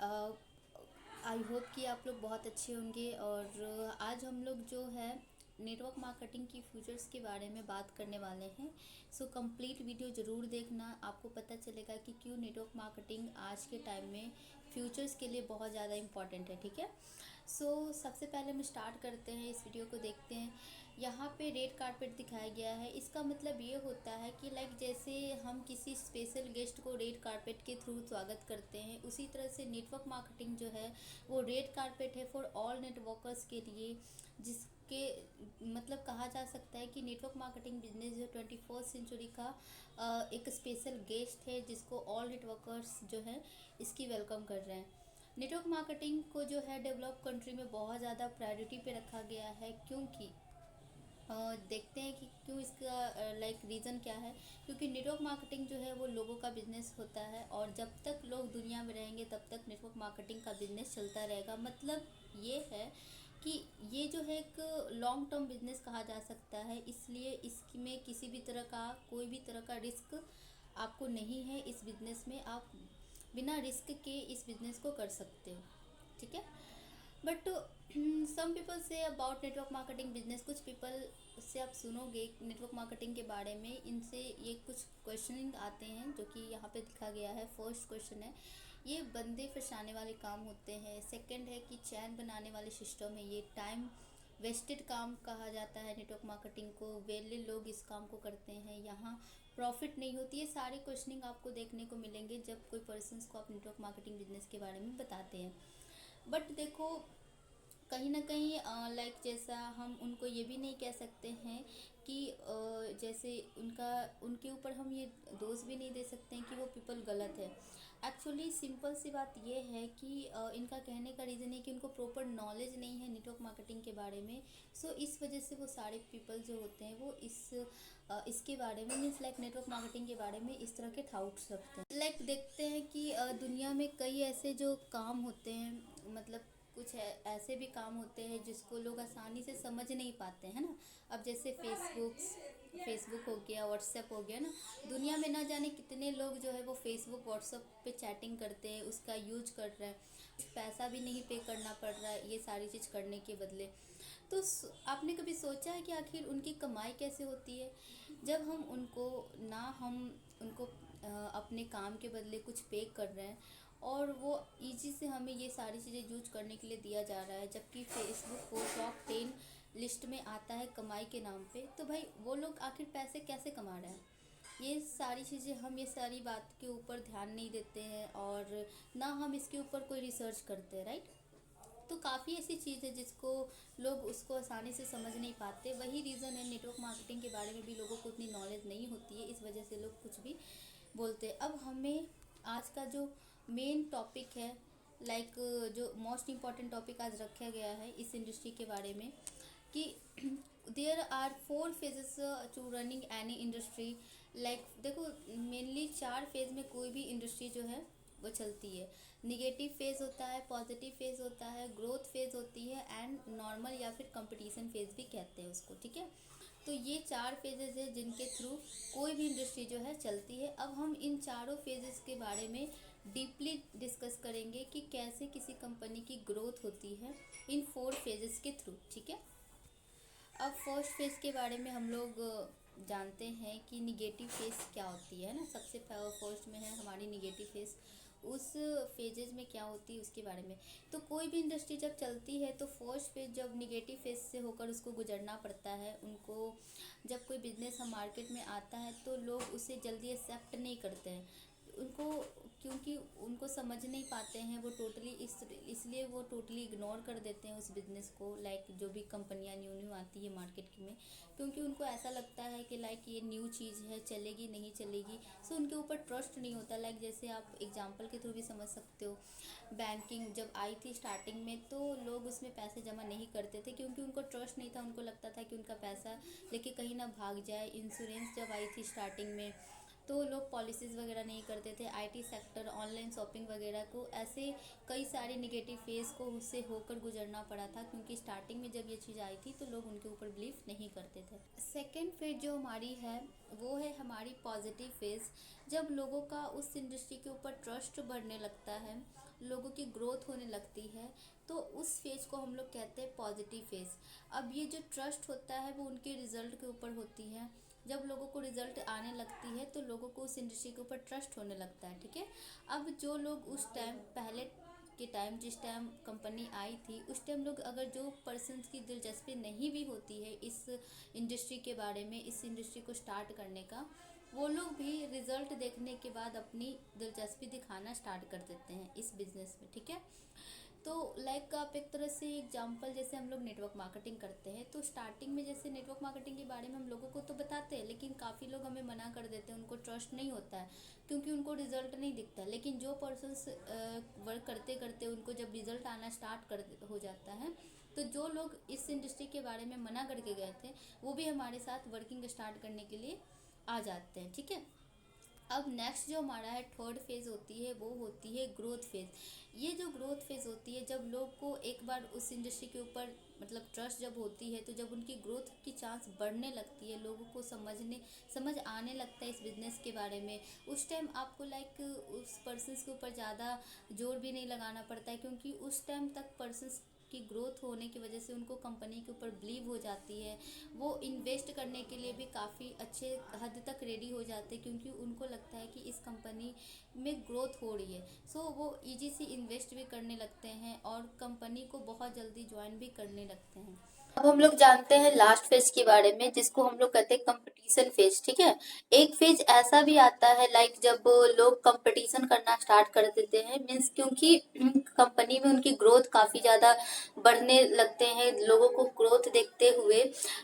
I hope कि आप लोग बहुत अच्छे होंगे। और आज हम लोग जो है नेटवर्क मार्केटिंग की फ्यूचर्स के बारे में बात करने वाले हैं। सो कंप्लीट वीडियो ज़रूर देखना, आपको पता चलेगा कि क्यों नेटवर्क मार्केटिंग आज के टाइम में फ्यूचर्स के लिए बहुत ज़्यादा इम्पॉर्टेंट है। ठीक है। सबसे पहले हम स्टार्ट करते हैं, इस वीडियो को देखते हैं। यहाँ पे रेड कारपेट दिखाया गया है। इसका मतलब ये होता है कि लाइक जैसे हम किसी स्पेशल गेस्ट को रेड कारपेट के थ्रू स्वागत करते हैं, उसी तरह से नेटवर्क मार्केटिंग जो है वो रेड कारपेट है फॉर ऑल नेटवर्कर्स के लिए। जिसके मतलब कहा जा सकता है कि नेटवर्क मार्केटिंग बिजनेस जो 21st सेंचुरी का एक स्पेशल गेस्ट है, जिसको ऑल नेटवर्कर्स जो है इसकी वेलकम कर रहे हैं। नेटवर्क मार्केटिंग को जो है डेवलप कंट्री में बहुत ज़्यादा प्रायोरिटी पे रखा गया है, क्योंकि देखते हैं कि क्यों इसका लाइक रीज़न क्या है। क्योंकि नेटवर्क मार्केटिंग जो है वो लोगों का बिजनेस होता है, और जब तक लोग दुनिया में रहेंगे तब तक नेटवर्क मार्केटिंग का बिजनेस चलता रहेगा। मतलब ये है कि ये जो है एक लॉन्ग टर्म बिजनेस कहा जा सकता है, इसलिए इसमें किसी भी तरह का कोई भी तरह का रिस्क आपको नहीं है। इस बिज़नेस में आप बिना रिस्क के इस बिज़नेस को कर सकते हो। ठीक है। बट सम पीपल से अबाउट नेटवर्क मार्केटिंग बिजनेस, कुछ पीपल से आप सुनोगे नेटवर्क मार्केटिंग के बारे में, इनसे ये कुछ क्वेश्चनिंग आते हैं जो कि यहाँ पे लिखा गया है। फर्स्ट क्वेश्चन है, ये बंदे फंसाने वाले काम होते हैं। सेकंड है कि चैन बनाने वाले सिस्टम है। ये टाइम वेस्टेड काम कहा जाता है नेटवर्क मार्केटिंग को, वेले लोग इस काम को करते हैं, यहाँ प्रॉफिट नहीं होती है। सारे क्वेश्चनिंग आपको देखने को मिलेंगे जब कोई पर्सन्स को आप नेटवर्क मार्केटिंग बिजनेस के बारे में बताते हैं। बट देखो, कहीं ना कहीं लाइक जैसा हम उनको ये भी नहीं कह सकते हैं कि जैसे उनके ऊपर हम ये दोष भी नहीं दे सकते हैं कि वो पीपल गलत है। एक्चुअली सिंपल सी बात ये है कि इनका कहने का रीज़न है कि उनको प्रॉपर नॉलेज नहीं है नेटवर्क मार्केटिंग के बारे में। इस वजह से वो सारे पीपल जो होते हैं वो इसके बारे में मीन्स लाइक नेटवर्क मार्केटिंग के बारे में इस तरह के थाउट्स रखते हैं। लाइक देखते हैं कि दुनिया में कई ऐसे जो काम होते हैं, मतलब कुछ ऐसे भी काम होते हैं जिसको लोग आसानी से समझ नहीं पाते हैं ना। अब जैसे फेसबुक हो गया, व्हाट्सएप हो गया ना। दुनिया में ना जाने कितने लोग जो है वो फेसबुक व्हाट्सएप पे चैटिंग करते हैं, उसका यूज कर रहे हैं, पैसा भी नहीं पे करना पड़ रहा है ये सारी चीज़ करने के बदले। आपने कभी सोचा है कि आखिर उनकी कमाई कैसे होती है? जब हम उनको अपने काम के बदले कुछ पे कर रहे हैं, और वो इजी से हमें ये सारी चीज़ें यूज करने के लिए दिया जा रहा है, जबकि फेसबुक को टॉप 10 लिस्ट में आता है कमाई के नाम पे। तो भाई वो लोग आखिर पैसे कैसे कमा रहे हैं? ये सारी चीज़ें हम ये सारी बात के ऊपर ध्यान नहीं देते हैं, और ना हम इसके ऊपर कोई रिसर्च करते हैं, राइट। तो काफ़ी ऐसी चीज़ है जिसको लोग उसको आसानी से समझ नहीं पाते। वही रीज़न है, नेटवर्क मार्केटिंग के बारे में भी लोगों को उतनी नॉलेज नहीं होती है, इस वजह से लोग कुछ भी बोलते हैं। अब हमें आज का जो मेन टॉपिक है, लाइक जो मोस्ट इम्पॉर्टेंट टॉपिक आज रखा गया है इस इंडस्ट्री के बारे में, कि there are 4 phases to running any industry. Like देखो, मेनली 4 फेज़ में कोई भी इंडस्ट्री जो है वो चलती है। निगेटिव फेज़ होता है, पॉजिटिव फेज़ होता है, ग्रोथ फेज़ होती है, एंड नॉर्मल या फिर कंपटीशन फेज़ भी कहते हैं उसको। ठीक है। तो ये 4 फेजेस है जिनके थ्रू कोई भी इंडस्ट्री जो है चलती है। अब हम इन चारों फेजेस के बारे में डीपली डिस्कस करेंगे कि कैसे किसी कंपनी की ग्रोथ होती है इन 4 फेजेस के थ्रू। ठीक है। अब फर्स्ट फेज़ के बारे में हम लोग जानते हैं कि निगेटिव फेज़ क्या होती है ना। सबसे फर्स्ट में है हमारी निगेटिव फेज़। उस फेजेज में क्या होती है उसके बारे में। तो कोई भी इंडस्ट्री जब चलती है तो फर्स्ट फेज जब निगेटिव फेज से होकर उसको गुजरना पड़ता है उनको। जब कोई बिजनेस हम मार्केट में आता है तो लोग उसे जल्दी एक्सेप्ट नहीं करते हैं उनको, क्योंकि उनको समझ नहीं पाते हैं वो टोटली इसलिए वो टोटली इग्नोर कर देते हैं उस बिज़नेस को। लाइक जो भी कंपनियां न्यू न्यू आती है मार्केट में, क्योंकि उनको ऐसा लगता है कि लाइक ये न्यू चीज़ है, चलेगी नहीं चलेगी। उनके ऊपर ट्रस्ट नहीं होता। लाइक जैसे आप एग्जांपल के थ्रू भी समझ सकते हो, बैंकिंग जब आई थी स्टार्टिंग में तो लोग उसमें पैसे जमा नहीं करते थे, क्योंकि उनको ट्रस्ट नहीं था। उनको लगता था कि उनका पैसा लेके कहीं ना भाग जाए। इंश्योरेंस जब आई थी स्टार्टिंग में तो लोग पॉलिसीज़ वगैरह नहीं करते थे। आईटी सेक्टर, ऑनलाइन शॉपिंग वगैरह को, ऐसे कई सारे निगेटिव फेज़ को उससे होकर गुजरना पड़ा था, क्योंकि स्टार्टिंग में जब ये चीज़ आई थी तो लोग उनके ऊपर बिलीव नहीं करते थे। सेकेंड फेज जो हमारी है वो है हमारी पॉजिटिव फेज़। जब लोगों का उस इंडस्ट्री के ऊपर ट्रस्ट बढ़ने लगता है, लोगों की ग्रोथ होने लगती है, तो उस फेज़ को हम लोग कहते हैं पॉजिटिव फेज़। अब ये जो ट्रस्ट होता है वो उनके रिज़ल्ट के ऊपर होती है। जब लोगों को रिज़ल्ट आने लगती है तो लोगों को उस इंडस्ट्री के ऊपर ट्रस्ट होने लगता है, ठीक है। अब जो लोग उस टाइम, पहले के टाइम, जिस टाइम कंपनी आई थी, उस टाइम लोग, अगर जो पर्सन्स की दिलचस्पी नहीं भी होती है इस इंडस्ट्री के बारे में, इस इंडस्ट्री को स्टार्ट करने का, वो लोग भी रिजल्ट देखने के बाद अपनी दिलचस्पी दिखाना स्टार्ट कर देते हैं इस बिज़नेस में, ठीक है। तो लाइक आप एक तरह से एग्जांपल, जैसे हम लोग नेटवर्क मार्केटिंग करते हैं, तो स्टार्टिंग में जैसे नेटवर्क मार्केटिंग के बारे में हम लोगों को तो बताते हैं, लेकिन काफ़ी लोग हमें मना कर देते हैं, उनको ट्रस्ट नहीं होता है क्योंकि उनको रिजल्ट नहीं दिखता। लेकिन जो पर्सन्स वर्क करते करते उनको जब रिजल्ट आना स्टार्ट कर हो जाता है, तो जो लोग इस इंडस्ट्री के बारे में मना करके गए थे वो भी हमारे साथ वर्किंग स्टार्ट करने के लिए आ जाते हैं, ठीक है। अब नेक्स्ट जो हमारा है थर्ड फेज़ होती है, वो होती है ग्रोथ फेज़। ये जो ग्रोथ फेज़ होती है, जब लोग को एक बार उस इंडस्ट्री के ऊपर मतलब ट्रस्ट जब होती है, तो जब उनकी ग्रोथ की चांस बढ़ने लगती है, लोगों को समझ आने लगता है इस बिज़नेस के बारे में, उस टाइम आपको लाइक उस पर्सन्स के ऊपर ज़्यादा जोर भी नहीं लगाना पड़ता है, क्योंकि उस टाइम तक पर्सन्स की ग्रोथ होने की वजह से उनको कंपनी के ऊपर बिलीव हो जाती है। वो इन्वेस्ट करने के लिए भी काफ़ी अच्छे हद तक रेडी हो जाते हैं, क्योंकि उनको लगता है कि इस कंपनी में ग्रोथ हो रही है। सो वो इजी से इन्वेस्ट भी करने लगते हैं और कंपनी को बहुत जल्दी ज्वाइन भी करने लगते हैं। अब हम लोग जानते हैं लास्ट फेज के बारे में, जिसको हम लोग कहते हैं कंपटीशन फेज, ठीक है। एक फेज ऐसा भी आता है लाइक जब लोग कंपटीशन करना स्टार्ट कर देते हैं, मीन्स क्योंकि कंपनी में उनकी ग्रोथ काफ़ी ज़्यादा बढ़ने लगते हैं, लोगों को ग्रोथ देखते हुए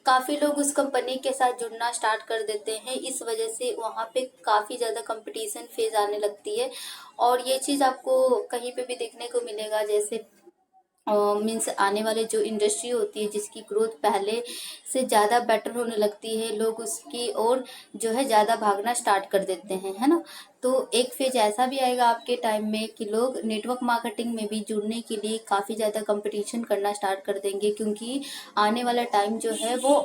काफ़ी लोग उस कंपनी के साथ जुड़ना स्टार्ट कर देते हैं। इस वजह से वहाँ पे काफ़ी ज़्यादा कंपटीशन फेज आने लगती है। और ये चीज़ आपको कहीं पे भी देखने को मिलेगा, जैसे मीन्स आने वाले जो इंडस्ट्री होती है जिसकी ग्रोथ पहले से ज़्यादा बेटर होने लगती है, लोग उसकी ओर जो है ज़्यादा भागना स्टार्ट कर देते हैं, है ना। तो एक फेज ऐसा भी आएगा आपके टाइम में कि लोग नेटवर्क मार्केटिंग में भी जुड़ने के लिए काफ़ी ज़्यादा कंपटीशन करना स्टार्ट कर देंगे, क्योंकि आने वाला टाइम जो है वो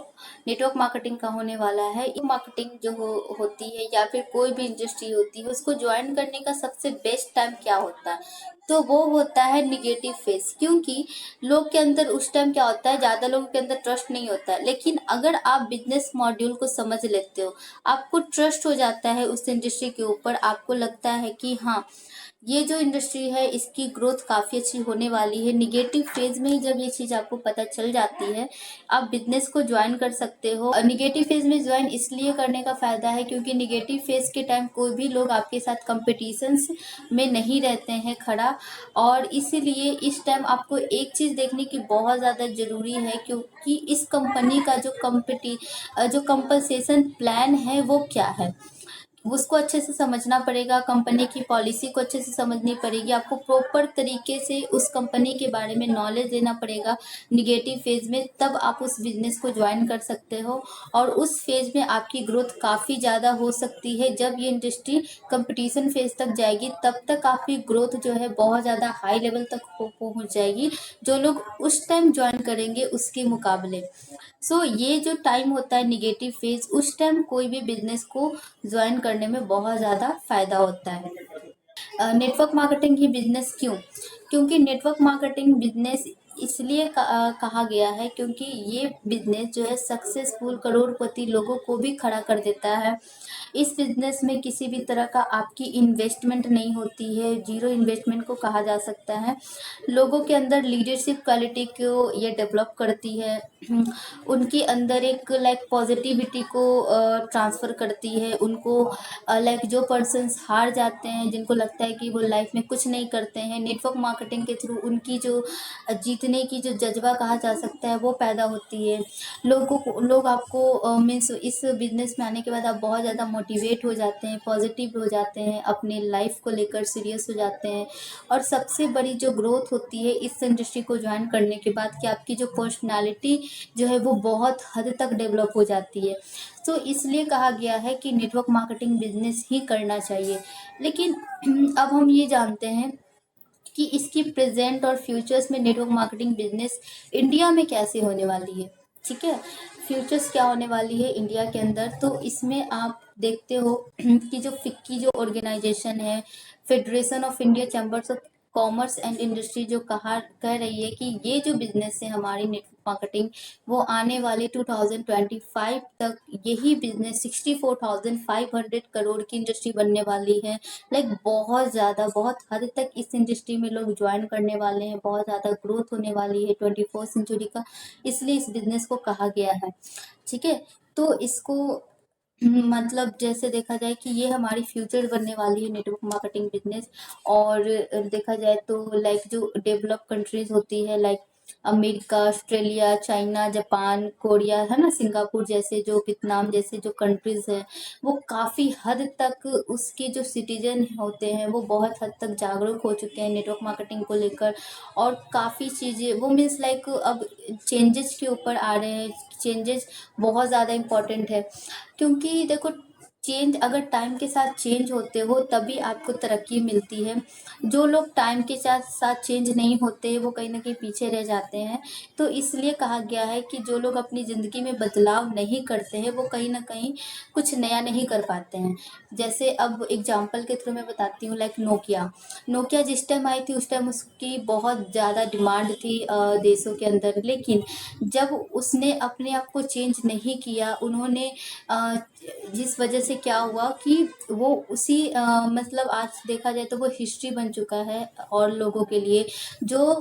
नेटवर्क मार्केटिंग का होने वाला है। मार्केटिंग जो होती है या फिर कोई भी इंडस्ट्री होती है, उसको ज्वाइन करने का सबसे बेस्ट टाइम क्या होता है, तो वो होता है निगेटिव फेज। क्योंकि लोग के अंदर उस टाइम क्या होता है, ज़्यादा लोगों के अंदर ट्रस्ट नहीं होता है, लेकिन अगर आप बिजनेस मॉड्यूल को समझ लेते हो, आपको ट्रस्ट हो जाता है उस इंडस्ट्री के ऊपर, आपको लगता है कि हाँ ये जो इंडस्ट्री है इसकी ग्रोथ काफ़ी अच्छी होने वाली है। निगेटिव फेज में ही जब ये चीज़ आपको पता चल जाती है, आप बिजनेस को ज्वाइन कर सकते हो। निगेटिव फेज में ज्वाइन इसलिए करने का फ़ायदा है क्योंकि निगेटिव फेज के टाइम कोई भी लोग आपके साथ कंपटीशंस में नहीं रहते हैं खड़ा, और इसीलिए इस टाइम आपको एक चीज़ देखने की बहुत ज़्यादा ज़रूरी है, क्योंकि इस कंपनी का जो कंपनसेशन प्लान है वो क्या है, उसको अच्छे से समझना पड़ेगा। कंपनी की पॉलिसी को अच्छे से समझनी पड़ेगी, आपको प्रॉपर तरीके से उस कंपनी के बारे में नॉलेज देना पड़ेगा निगेटिव फेज में, तब आप उस बिजनेस को ज्वाइन कर सकते हो। और उस फेज में आपकी ग्रोथ काफ़ी ज़्यादा हो सकती है। जब ये इंडस्ट्री कंपटीशन फेज तक जाएगी तब तक आपकी ग्रोथ जो है बहुत ज़्यादा हाई लेवल तक पहुँच जाएगी, जो लोग उस टाइम ज्वाइन करेंगे उसके मुकाबले। सो ये जो टाइम होता है निगेटिव फेज, उस टाइम कोई भी बिजनेस को ज्वाइन करने में बहुत ज़्यादा फायदा होता है। नेटवर्क मार्केटिंग ही बिजनेस क्यों? क्योंकि नेटवर्क मार्केटिंग बिजनेस इसलिए कहा गया है क्योंकि ये बिजनेस जो है सक्सेसफुल करोड़पति लोगों को भी खड़ा कर देता है। इस बिजनेस में किसी भी तरह का आपकी इन्वेस्टमेंट नहीं होती है, जीरो इन्वेस्टमेंट को कहा जा सकता है। लोगों के अंदर लीडरशिप क्वालिटी को ये डेवलप करती है, उनके अंदर एक लाइक पॉजिटिविटी को ट्रांसफ़र करती है। उनको लाइक जो पर्सन्स हार जाते हैं, जिनको लगता है कि वो लाइफ में कुछ नहीं करते हैं, नेटवर्क मार्केटिंग के थ्रू उनकी जो जीत सीखने की जो जज्बा कहा जा सकता है वो पैदा होती है। लोग आपको मीन्स इस बिजनेस में आने के बाद आप बहुत ज़्यादा मोटिवेट हो जाते हैं, पॉजिटिव हो जाते हैं, अपने लाइफ को लेकर सीरियस हो जाते हैं। और सबसे बड़ी जो ग्रोथ होती है इस इंडस्ट्री को ज्वाइन करने के बाद कि आपकी जो पर्सनालिटी जो है वो बहुत हद तक डेवलप हो जाती है। तो इसलिए कहा गया है कि नेटवर्क मार्केटिंग बिजनेस ही करना चाहिए। लेकिन अब हम ये जानते हैं कि इसकी प्रेजेंट और फ्यूचर्स में नेटवर्क मार्केटिंग बिजनेस इंडिया में कैसे होने वाली है। ठीक है, फ्यूचर्स क्या होने वाली है इंडिया के अंदर, तो इसमें आप देखते हो कि जो फिक्की जो ऑर्गेनाइजेशन है, federation of India chambers of commerce and industry, जो कह रही है कि ये जो बिजनेस है हमारी नेटवर्क मार्केटिंग, वो आने वाले 2025 तक यही बिजनेस 64,500 करोड़ की इंडस्ट्री बनने वाली है। लाइक बहुत ज़्यादा, बहुत हद तक इस इंडस्ट्री में लोग ज्वाइन करने वाले हैं, बहुत ज़्यादा ग्रोथ होने वाली है 21st सेंचुरी का, इसलिए इस बिजनेस को कहा गया है। ठीक है, तो इसको मतलब जैसे देखा जाए कि ये हमारी फ्यूचर बनने वाली है नेटवर्क मार्केटिंग बिजनेस। और देखा जाए तो लाइक जो डेवलप कंट्रीज होती है, like America, Australia, China, Japan, Korea, है ना, सिंगापुर जैसे, जो वियतनाम जैसे जो कंट्रीज है, वो काफ़ी हद तक उसके जो सिटीजन होते हैं वो बहुत हद तक जागरूक हो चुके हैं नेटवर्क मार्केटिंग को लेकर। और काफ़ी चीज़ें वो मीन्स लाइक अब चेंजेस के ऊपर आ रहे हैं। चेंजेस बहुत ज़्यादा इम्पोर्टेंट है, क्योंकि देखो चेंज अगर टाइम के साथ चेंज होते हो तभी आपको तरक्की मिलती है। जो लोग टाइम के साथ साथ चेंज नहीं होते वो कहीं ना कहीं पीछे रह जाते हैं। तो इसलिए कहा गया है कि जो लोग अपनी ज़िंदगी में बदलाव नहीं करते हैं वो कहीं ना कहीं कुछ नया नहीं कर पाते हैं। जैसे अब एग्जांपल के थ्रू मैं बताती हूँ, लाइक नोकिया। नोकिया जिस टाइम आई थी उस टाइम उसकी बहुत ज़्यादा डिमांड थी देशों के अंदर, लेकिन जब उसने अपने आप को चेंज नहीं किया, उन्होंने जिस वजह से क्या हुआ कि वो उसी मतलब आज देखा जाए तो वो हिस्ट्री बन चुका है और लोगों के लिए। जो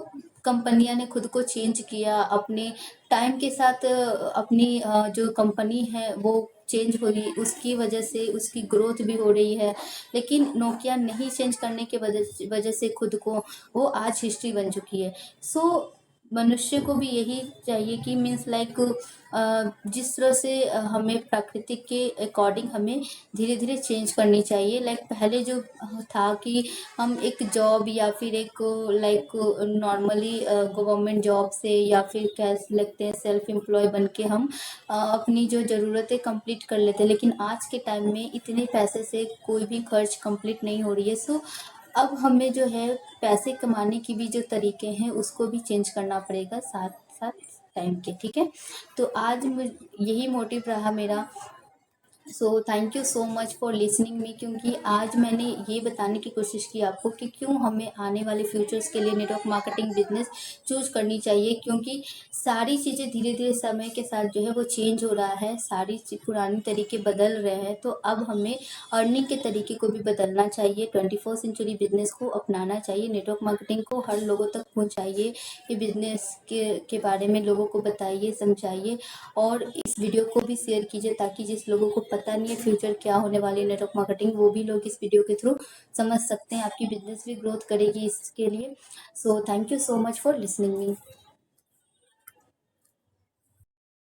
कंपनियां ने खुद को चेंज किया अपने टाइम के साथ, अपनी जो कंपनी है वो चेंज हुई, उसकी वजह से उसकी ग्रोथ भी हो रही है। लेकिन नोकिया नहीं चेंज करने के वजह से खुद को, वो आज हिस्ट्री बन चुकी है। सो मनुष्य को भी यही चाहिए कि मीन्स लाइक जिस तरह से हमें प्राकृतिक के अकॉर्डिंग हमें धीरे धीरे चेंज करनी चाहिए। लाइक पहले जो था कि हम एक जॉब या फिर एक लाइक नॉर्मली गवर्नमेंट जॉब से या फिर कह लगते हैं सेल्फ एम्प्लॉय बन के हम अपनी जो ज़रूरतें कंप्लीट कर लेते हैं। लेकिन आज के टाइम में इतने पैसे से कोई भी खर्च कंप्लीट नहीं हो रही है। सो अब हमें जो है पैसे कमाने की भी जो तरीके हैं उसको भी चेंज करना पड़ेगा साथ साथ टाइम के। ठीक है, तो आज यही मोटिव रहा मेरा। So thank you so much for listening me, क्योंकि आज मैंने ये बताने की कोशिश की आपको कि क्यों हमें आने वाले फ्यूचर्स के लिए नेटवर्क मार्केटिंग बिजनेस चूज करनी चाहिए। क्योंकि सारी चीज़ें धीरे धीरे समय के साथ जो है वो चेंज हो रहा है, सारी पुरानी तरीके बदल रहे हैं। तो अब हमें अर्निंग के तरीके को भी बदलना चाहिए, 21st सेंचुरी बिजनेस को अपनाना चाहिए, नेटवर्क मार्केटिंग को हर लोगों तक पहुँचाइए, ये बिजनेस के बारे में लोगों को बताइए, समझाइए। और इस वीडियो को भी शेयर कीजिए ताकि जिस लोगों को पता नहीं है फ्यूचर क्या होने वाली है नेटवर्क मार्केटिंग, वो भी लोग इस वीडियो के थ्रू समझ सकते हैं। आपकी बिजनेस भी ग्रोथ करेगी इसके लिए। So thank you so much for listening me.